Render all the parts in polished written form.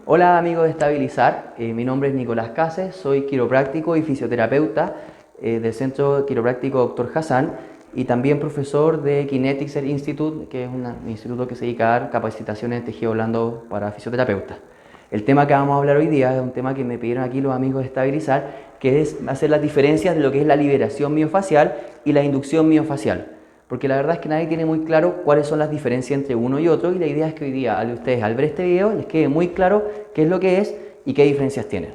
Hola amigos de Estabilizar, mi nombre es Nicolás Cases, soy quiropráctico y fisioterapeuta del Centro Quiropráctico Dr. Hassan y también profesor de Kinetics Institute, que es un instituto que se dedica a dar capacitaciones en tejido blando para fisioterapeutas. El tema que vamos a hablar hoy día es un tema que me pidieron aquí los amigos de Estabilizar, que es hacer las diferencias de lo que es la liberación miofacial y la inducción miofacial. Porque la verdad es que nadie tiene muy claro cuáles son las diferencias entre uno y otro, y la idea es que hoy día ustedes al ver este video les quede muy claro qué es lo que es y qué diferencias tienen.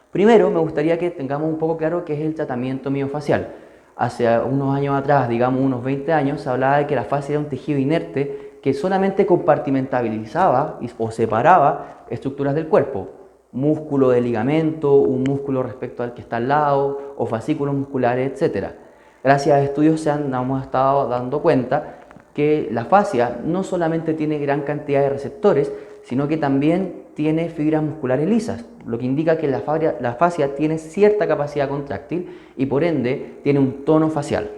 Primero me gustaría que tengamos un poco claro qué es el tratamiento miofacial. Hace unos años atrás, digamos unos 20 años, se hablaba de que la fascia era un tejido inerte que solamente compartimentalizaba o separaba estructuras del cuerpo. Músculo de ligamento, un músculo respecto al que está al lado, o fascículos musculares, etc. Gracias a estudios hemos estado dando cuenta que la fascia no solamente tiene gran cantidad de receptores, sino que también tiene fibras musculares lisas, lo que indica que la fascia tiene cierta capacidad contráctil y por ende tiene un tono facial.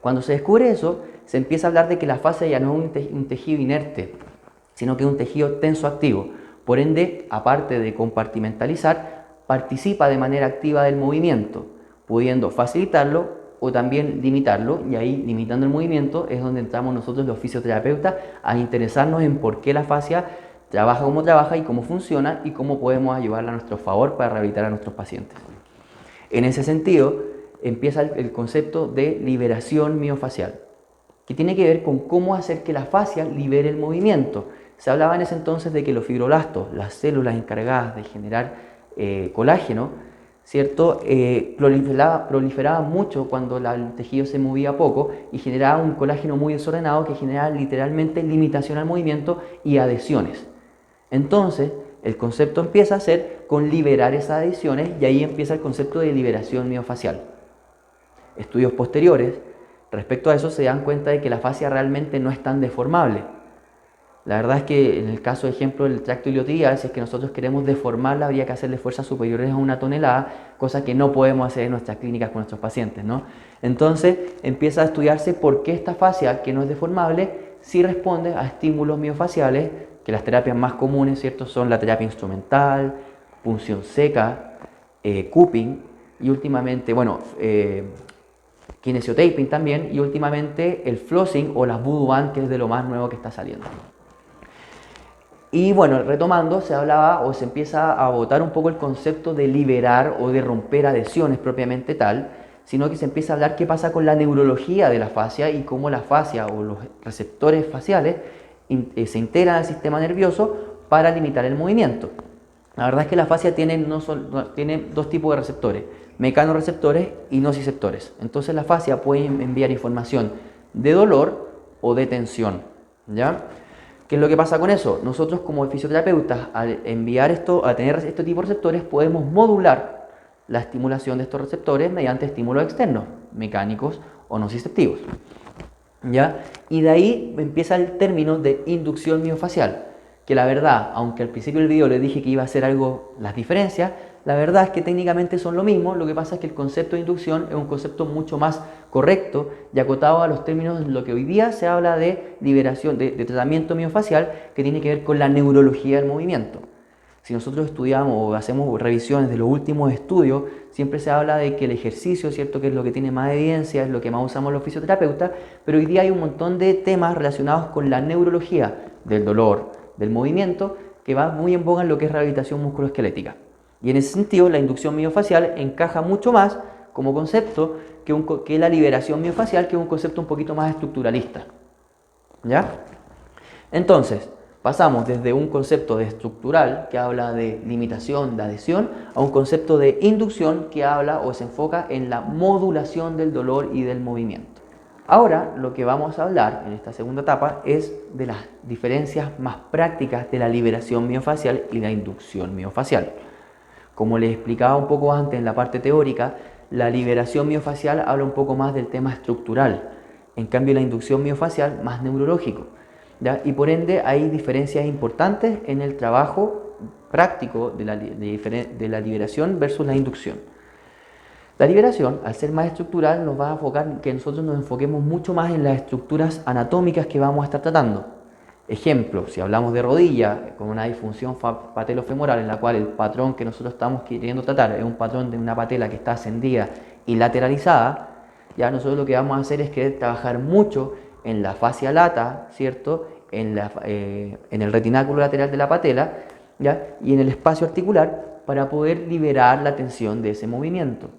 Cuando se descubre eso, se empieza a hablar de que la fascia ya no es un tejido inerte, sino que es un tejido tensoactivo. Por ende, aparte de compartimentalizar, participa de manera activa del movimiento, pudiendo facilitarlo o también limitarlo, y ahí limitando el movimiento es donde entramos nosotros los fisioterapeutas a interesarnos en por qué la fascia trabaja como trabaja y cómo funciona y cómo podemos ayudarla a nuestro favor para rehabilitar a nuestros pacientes. En ese sentido, empieza el concepto de liberación miofacial, que tiene que ver con cómo hacer que la fascia libere el movimiento. Se hablaba en ese entonces de que los fibroblastos, las células encargadas de generar colágeno, ¿cierto? Proliferaban mucho cuando el tejido se movía poco y generaba un colágeno muy desordenado que generaba literalmente limitación al movimiento y adhesiones. Entonces, el concepto empieza a ser con liberar esas adhesiones y ahí empieza el concepto de liberación miofacial. Estudios posteriores respecto a eso se dan cuenta de que la fascia realmente no es tan deformable. La verdad es que en el caso, de ejemplo, del tracto iliotibial, si es que nosotros queremos deformarla, habría que hacerle fuerzas superiores a 1 tonelada, cosa que no podemos hacer en nuestras clínicas con nuestros pacientes, ¿no? Entonces empieza a estudiarse por qué esta fascia, que no es deformable, sí responde a estímulos miofaciales, que las terapias más comunes, ¿cierto?, son la terapia instrumental, punción seca, cupping y últimamente, kinesiotaping también, y últimamente el flossing o las voodoo band, que es de lo más nuevo que está saliendo. Y bueno, retomando, se hablaba o se empieza a botar un poco el concepto de liberar o de romper adhesiones propiamente tal, sino que se empieza a hablar qué pasa con la neurología de la fascia y cómo la fascia o los receptores faciales se integran al sistema nervioso para limitar el movimiento. La verdad es que la fascia tiene dos tipos de receptores, mecanoreceptores y nociceptores. Entonces la fascia puede enviar información de dolor o de tensión, ¿ya? ¿Qué es lo que pasa con eso? Nosotros como fisioterapeutas, al enviar esto, a tener este tipo de receptores, podemos modular la estimulación de estos receptores mediante estímulos externos, mecánicos o nociceptivos, ¿ya? Y de ahí empieza el término de inducción miofacial, que la verdad, aunque al principio del video les dije que iba a hacer algo, las diferencias, la verdad es que técnicamente son lo mismo. Lo que pasa es que el concepto de inducción es un concepto mucho más correcto y acotado a los términos de lo que hoy día se habla de liberación, de tratamiento miofacial, que tiene que ver con la neurología del movimiento. Si nosotros estudiamos o hacemos revisiones de los últimos estudios, siempre se habla de que el ejercicio, ¿cierto?, que es lo que tiene más evidencia, es lo que más usamos los fisioterapeutas, pero hoy día hay un montón de temas relacionados con la neurología del dolor, del movimiento, que va muy en boga en lo que es rehabilitación musculoesquelética. Y en ese sentido, la inducción miofacial encaja mucho más como concepto que la liberación miofacial, que es un concepto un poquito más estructuralista, ¿ya? Entonces, pasamos desde un concepto de estructural, que habla de limitación, de adhesión, a un concepto de inducción, que habla o se enfoca en la modulación del dolor y del movimiento. Ahora lo que vamos a hablar en esta segunda etapa es de las diferencias más prácticas de la liberación miofacial y la inducción miofacial. Como les explicaba un poco antes en la parte teórica, la liberación miofacial habla un poco más del tema estructural, en cambio la inducción miofacial más neurológico, ¿ya? Y por ende hay diferencias importantes en el trabajo práctico de la liberación versus la inducción. La liberación, al ser más estructural, nos va a enfocar que nosotros nos enfoquemos mucho más en las estructuras anatómicas que vamos a estar tratando. Ejemplo, si hablamos de rodilla, con una disfunción patelofemoral en la cual el patrón que nosotros estamos queriendo tratar es un patrón de una patela que está ascendida y lateralizada, ya nosotros lo que vamos a hacer es querer trabajar mucho en la fascia lata, ¿cierto? En el retináculo lateral de la patela, ¿ya? Y en el espacio articular para poder liberar la tensión de ese movimiento.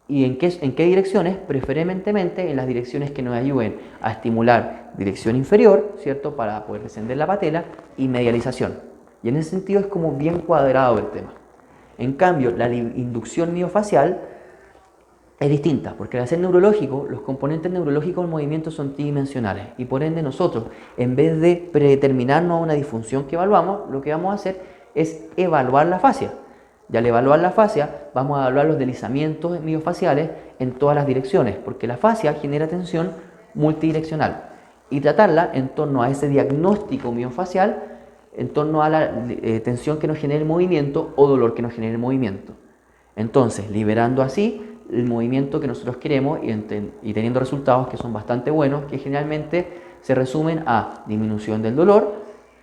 ¿Y en qué direcciones? Preferentemente en las direcciones que nos ayuden a estimular dirección inferior, ¿cierto? Para poder descender la patela y medialización. Y en ese sentido es como bien cuadrado el tema. En cambio, la inducción miofacial es distinta, porque al ser neurológico, los componentes neurológicos del movimiento son tridimensionales y por ende nosotros, en vez de predeterminarnos una disfunción que evaluamos, lo que vamos a hacer es evaluar la fascia. Y al evaluar la fascia, vamos a evaluar los deslizamientos miofaciales en todas las direcciones, porque la fascia genera tensión multidireccional y tratarla en torno a ese diagnóstico miofacial, en torno a la tensión que nos genera el movimiento o dolor que nos genera el movimiento. Entonces, liberando así el movimiento que nosotros queremos y teniendo resultados que son bastante buenos, que generalmente se resumen a disminución del dolor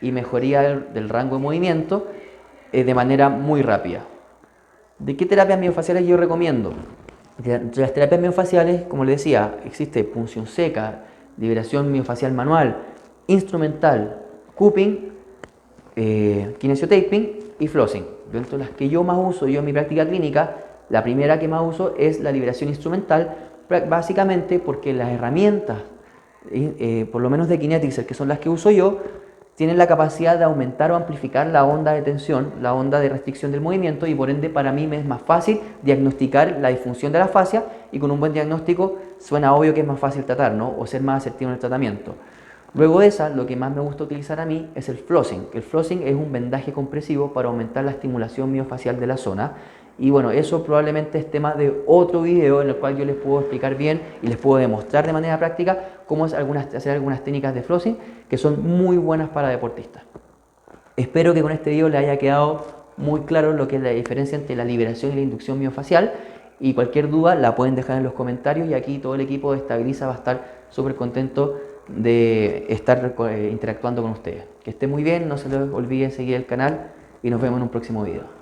y mejoría del rango de movimiento de manera muy rápida. ¿De qué terapias miofaciales yo recomiendo? De las terapias miofaciales, como les decía, existe punción seca, liberación miofacial manual, instrumental, cupping, kinesiotaping y flossing. Dentro de las que yo más uso yo en mi práctica clínica, la primera que más uso es la liberación instrumental, básicamente porque las herramientas, por lo menos de Kinetics, que son las que uso yo, tienen la capacidad de aumentar o amplificar la onda de tensión, la onda de restricción del movimiento y por ende para mí me es más fácil diagnosticar la disfunción de la fascia y con un buen diagnóstico suena obvio que es más fácil tratar, ¿no? O ser más asertivo en el tratamiento. Luego de esa, lo que más me gusta utilizar a mí es el flossing. El flossing es un vendaje compresivo para aumentar la estimulación miofacial de la zona. Y bueno, eso probablemente es tema de otro video en el cual yo les puedo explicar bien y les puedo demostrar de manera práctica cómo hacer algunas técnicas de flossing que son muy buenas para deportistas. Espero que con este video les haya quedado muy claro lo que es la diferencia entre la liberación y la inducción miofacial y cualquier duda la pueden dejar en los comentarios y aquí todo el equipo de Estabiliza va a estar súper contento de estar interactuando con ustedes. Que estén muy bien, no se les olvide seguir el canal y nos vemos en un próximo video.